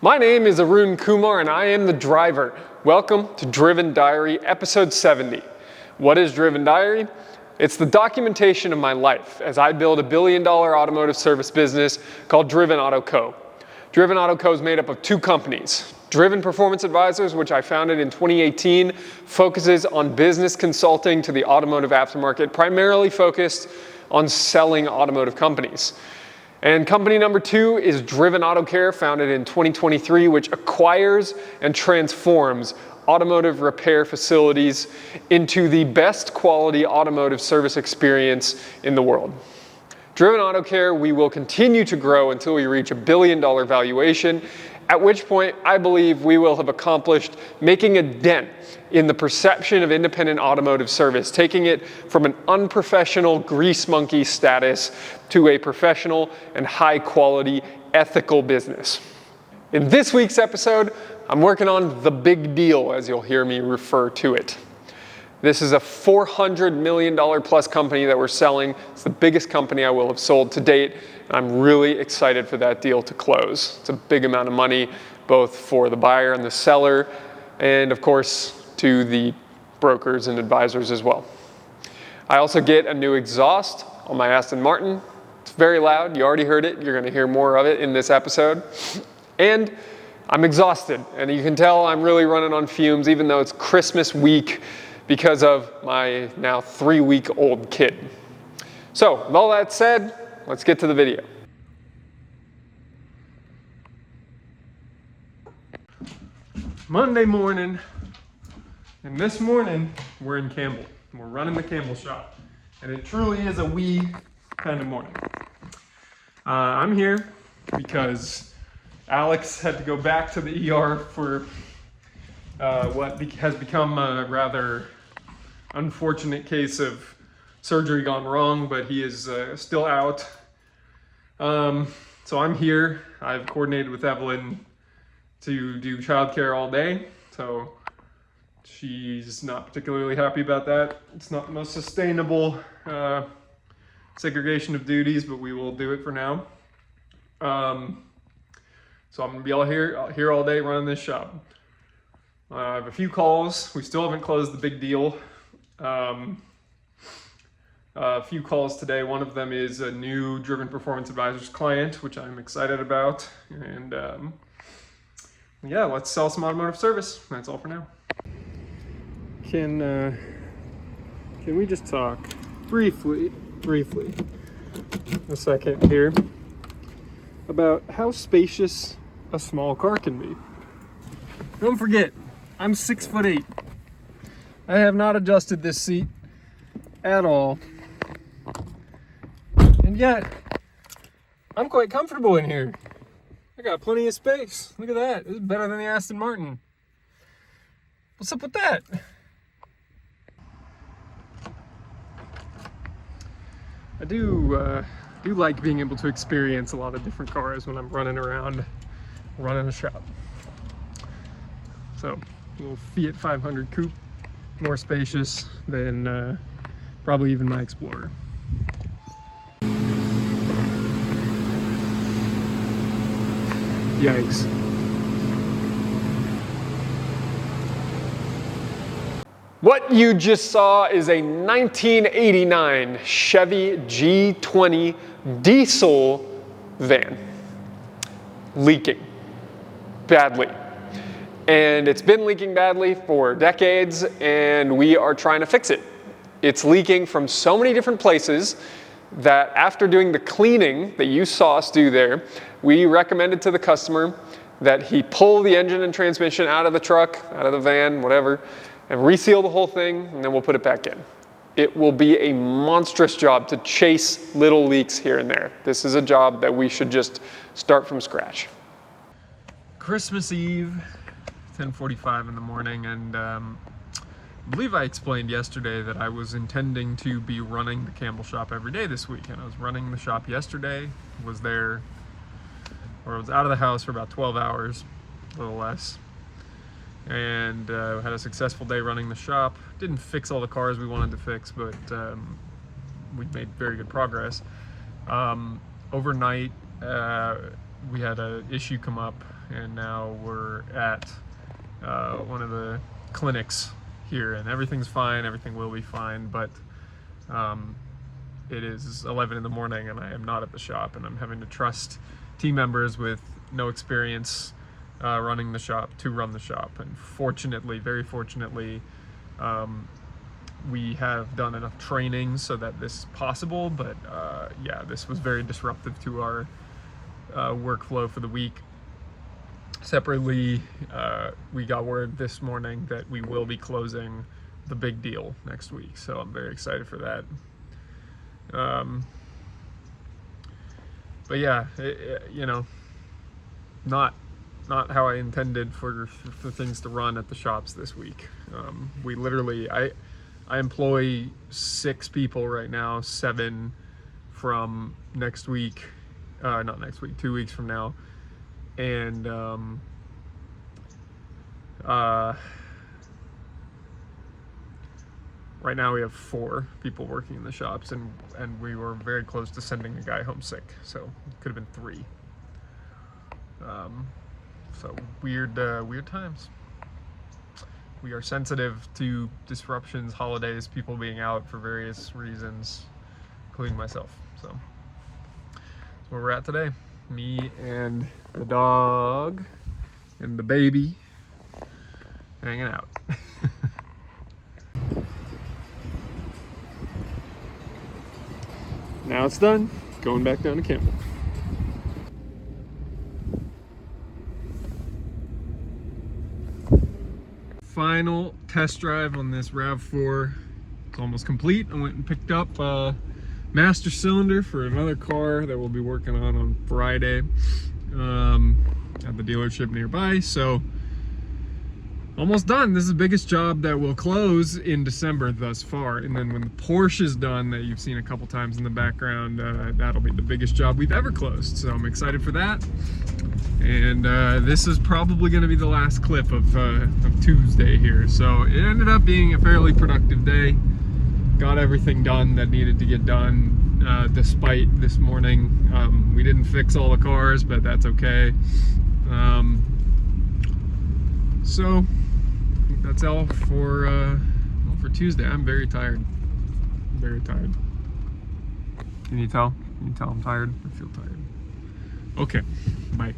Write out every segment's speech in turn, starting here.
My name is Arun Kumar and I am the driver. Welcome to Driven Diary, episode 70. What is Driven Diary? It's the documentation of my life as I build $1 billion automotive service business called Driven Auto Co. Driven Auto Co is made up of two companies. Driven Performance Advisors, which I founded in 2018, focuses on business consulting to the automotive aftermarket, primarily focused on selling automotive companies. And company number two is Driven Auto Care, founded in 2023, which acquires and transforms automotive repair facilities into the best quality automotive service experience in the world. Driven Auto Care, we will continue to grow until we reach $1 billion valuation, at which point I believe we will have accomplished making a dent in the perception of independent automotive service, taking it from an unprofessional grease monkey status to a professional and high quality ethical business. In this week's episode, I'm working on the big deal, as you'll hear me refer to it. This is a $400 million plus company that we're selling. It's the biggest company I will have sold to date. And I'm really excited for that deal to close. It's a big amount of money, both for the buyer and the seller, and of course, to the brokers and advisors as well. I also get a new exhaust on my Aston Martin. It's very loud. You already heard it. You're going to hear more of it in this episode. And I'm exhausted. And you can tell I'm really running on fumes, even though it's Christmas week, because of my now 3-week-old kid. So, with all that said, let's get to the video. Monday morning, and this morning we're in Campbell. We're running the Campbell shop, and it truly is a wee kind of morning. I'm here because Alex had to go back to the ER for what has become a rather unfortunate case of surgery gone wrong, but he is still out. So I'm here. I've coordinated with Evelyn to do childcare all day, so she's not particularly happy about that. It's not the most sustainable segregation of duties, but we will do it for now. So I'm gonna be here all day running this shop. I have a few calls. We still haven't closed the big deal. A few calls today. One of them is a new Driven Performance Advisors client, which I'm excited about. And yeah, let's sell some automotive service. That's all for now. Can we just talk briefly, a second here, about how spacious a small car can be? Don't forget, I'm 6'8". I have not adjusted this seat at all. And yet, I'm quite comfortable in here. I got plenty of space. Look at that. This is better than the Aston Martin. What's up with that? I do like being able to experience a lot of different cars when I'm running around, running a shop. So, a little Fiat 500 coupe, more spacious than probably even my Explorer. Yikes. What you just saw is a 1989 Chevy G20 diesel van leaking badly. And it's been leaking badly for decades, and we are trying to fix it. It's leaking from so many different places that after doing the cleaning that you saw us do there, we recommended to the customer that he pull the engine and transmission out of the truck, out of the van, whatever, and reseal the whole thing, and then we'll put it back in. It will be a monstrous job to chase little leaks here and there. This is a job that we should just start from scratch. Christmas Eve, 10:45 in the morning, and I believe I explained yesterday that I was intending to be running the Campbell shop every day this week, and I was running the shop yesterday, was there, or I was out of the house for about 12 hours, a little less, and had a successful day running the shop. Didn't fix all the cars we wanted to fix, but we made very good progress. Overnight, we had an issue come up and now we're at one of the clinics here, and everything's fine, everything will be fine, but it is 11 in the morning and I am not at the shop, and I'm having to trust team members with no experience running the shop to run the shop. And fortunately, very fortunately, we have done enough training so that this is possible, but yeah, this was very disruptive to our workflow for the week. Separately, we got word this morning that we will be closing the big deal next week, so I'm very excited for that. But yeah, you know, not how I intended for things to run at the shops this week. We literally, I employ 6 people right now, 7 from next week, not next week, 2 weeks from now, and right now we have 4 people working in the shops, and we were very close to sending a guy home sick, so it could have been 3. So weird times. We are sensitive to disruptions, holidays, people being out for various reasons, including myself. So that's where we're at today. Me and the dog and the baby hanging out. Now it's done. Going back down to Campbell. Final test drive on this RAV4. It's almost complete. I went and picked up a master cylinder for another car that we'll be working on Friday at the dealership nearby. So almost done. This is the biggest job that will close in December thus far. And then when the Porsche is done, that you've seen a couple times in the background, that'll be the biggest job we've ever closed. So I'm excited for that. And this is probably going to be the last clip of Tuesday here. So it ended up being a fairly productive day. Got everything done that needed to get done, despite this morning. We didn't fix all the cars, but that's okay. So that's all for Tuesday. I'm very tired. Very tired. Can you tell? Can you tell I'm tired? I feel tired. Okay, bye.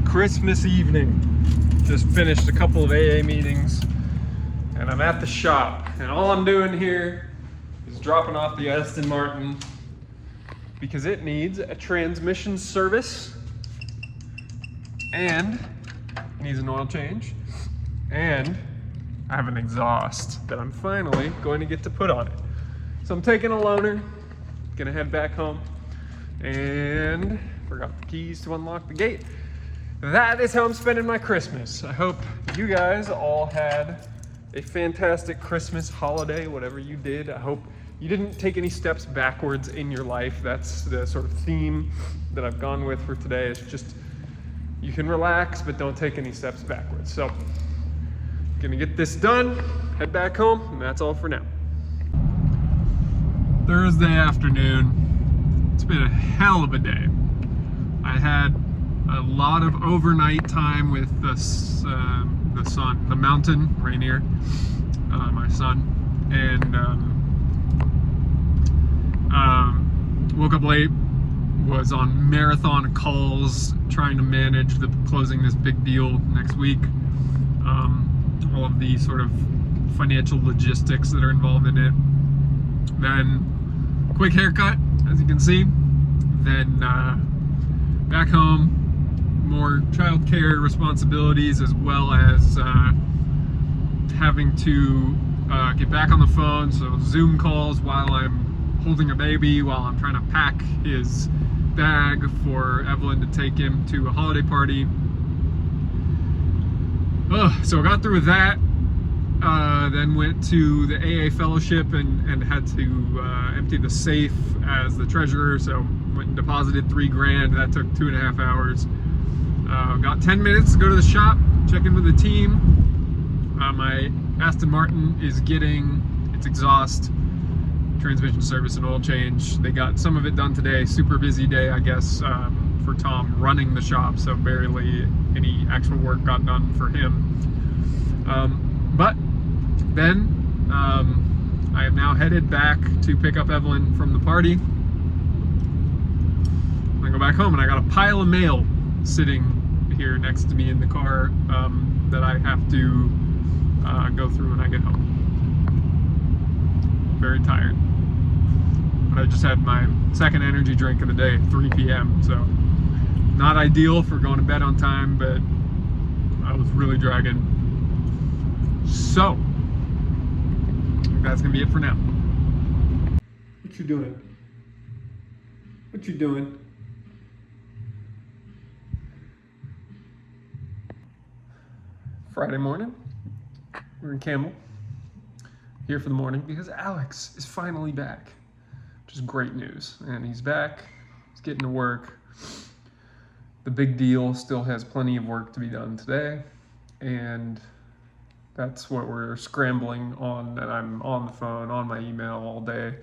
Christmas evening. Just finished a couple of AA meetings, and I'm at the shop, and all I'm doing here is dropping off the Aston Martin because it needs a transmission service and needs an oil change, and I have an exhaust that I'm finally going to get to put on it. So I'm taking a loaner, gonna head back home, and forgot the keys to unlock the gate. That is how I'm spending my Christmas. I hope you guys all had a fantastic Christmas holiday, whatever you did. I hope you didn't take any steps backwards in your life. That's the sort of theme that I've gone with for today. It's just, you can relax, but don't take any steps backwards. So, gonna get this done, head back home, and that's all for now. Thursday afternoon. It's been a hell of a day. I had a lot of overnight time with the sun, the mountain, Rainier, my son, and woke up late, was on marathon calls trying to manage closing this big deal next week, all of the sort of financial logistics that are involved in it. Then quick haircut, as you can see, then back home, more childcare responsibilities, as well as having to get back on the phone, so Zoom calls while I'm holding a baby, while I'm trying to pack his bag for Evelyn to take him to a holiday party. So I got through with that, then went to the AA fellowship and had to empty the safe as the treasurer, so went and deposited $3 grand. That took 2.5 hours. Got 10 minutes to go to the shop, check in with the team. My Aston Martin is getting its exhaust, transmission service, and oil change. They got some of it done today. Super busy day, I guess, for Tom running the shop, so barely any actual work got done for him. But then I am now headed back to pick up Evelyn from the party. I'm gonna go back home, and I got a pile of mail sitting here next to me in the car that I have to go through when I get home. I'm very tired. But I just had my second energy drink of the day at 3 p.m. So not ideal for going to bed on time, but I was really dragging. So I think that's gonna be it for now. What you doing? What you doing? Friday morning, we're in Campbell, here for the morning because Alex is finally back, which is great news. And he's back, he's getting to work. The big deal still has plenty of work to be done today, and that's what we're scrambling on, and I'm on the phone, on my email all day.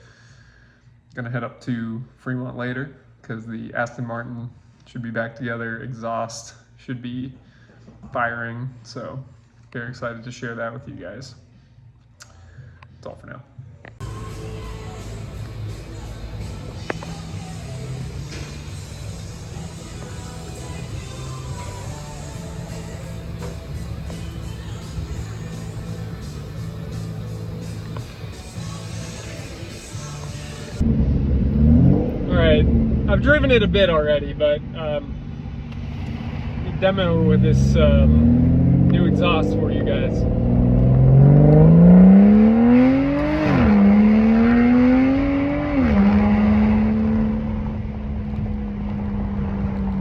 Gonna head up to Fremont later because the Aston Martin should be back together, exhaust should be firing, so very excited to share that with you guys. That's all for now. All right, I've driven it a bit already, but demo with this new exhaust for you guys.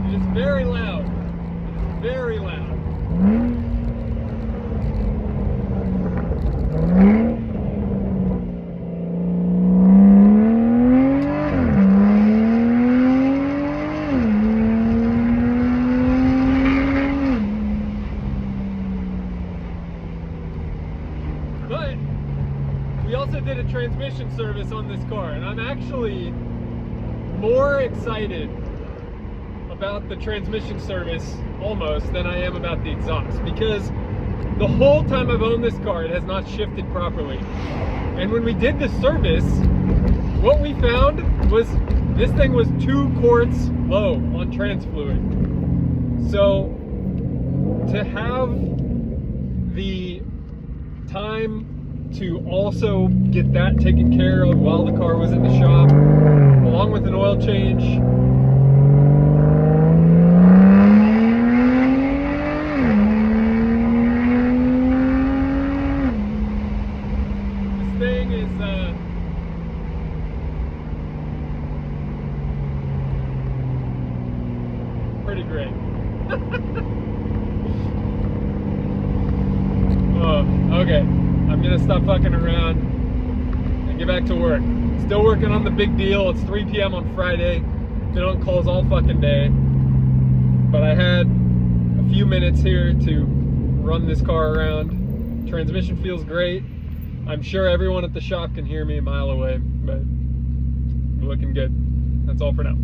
It is very loud. It is very loud. But we also did a transmission service on this car, and I'm actually more excited about the transmission service almost than I am about the exhaust, because the whole time I've owned this car, it has not shifted properly. And when we did the service, what we found was this thing was 2 quarts low on trans fluid. So to have the time to also get that taken care of while the car was in the shop, along with an oil change. This thing is pretty great. Okay, I'm gonna stop fucking around and get back to work. Still working on the big deal. It's 3 p.m. on Friday. Been on calls all fucking day. But I had a few minutes here to run this car around. Transmission feels great. I'm sure everyone at the shop can hear me a mile away, but we're looking good. That's all for now.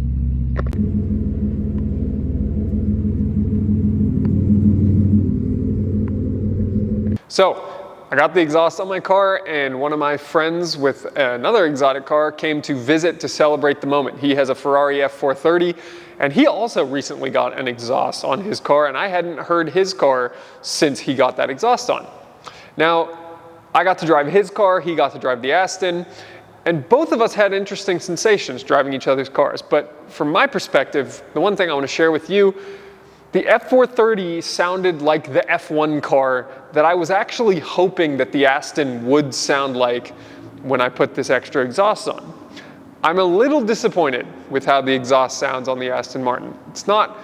So, I got the exhaust on my car, and one of my friends with another exotic car came to visit to celebrate the moment. He has a Ferrari F430, and he also recently got an exhaust on his car, and I hadn't heard his car since he got that exhaust on. Now, I got to drive his car, he got to drive the Aston, and both of us had interesting sensations driving each other's cars. But from my perspective, the one thing I want to share with you, the F430 sounded like the F1 car that I was actually hoping that the Aston would sound like when I put this extra exhaust on. I'm a little disappointed with how the exhaust sounds on the Aston Martin. It's not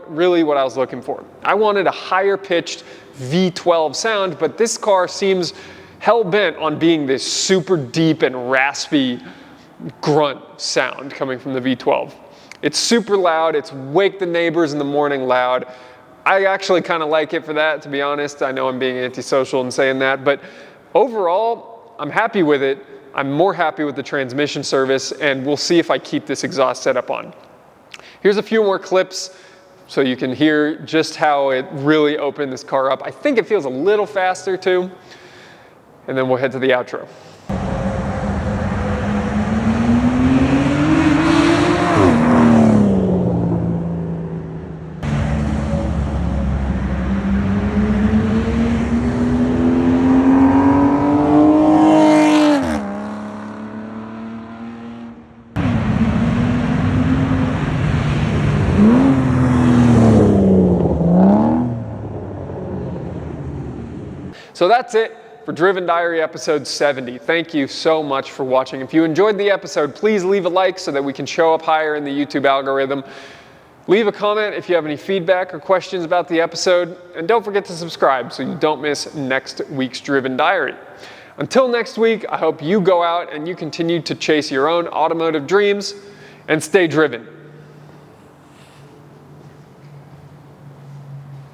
really what I was looking for. I wanted a higher pitched V12 sound, but this car seems hell-bent on being this super deep and raspy grunt sound coming from the V12. It's super loud, it's wake the neighbors in the morning loud. I actually kind of like it for that, to be honest. I know I'm being antisocial in saying that, but overall, I'm happy with it. I'm more happy with the transmission service, and we'll see if I keep this exhaust setup on. Here's a few more clips so you can hear just how it really opened this car up. I think it feels a little faster too. And then we'll head to the outro. So that's it for Driven Diary episode 70. Thank you so much for watching. If you enjoyed the episode, please leave a like so that we can show up higher in the YouTube algorithm. Leave a comment if you have any feedback or questions about the episode, and don't forget to subscribe so you don't miss next week's Driven Diary. Until next week, I hope you go out and you continue to chase your own automotive dreams and stay driven.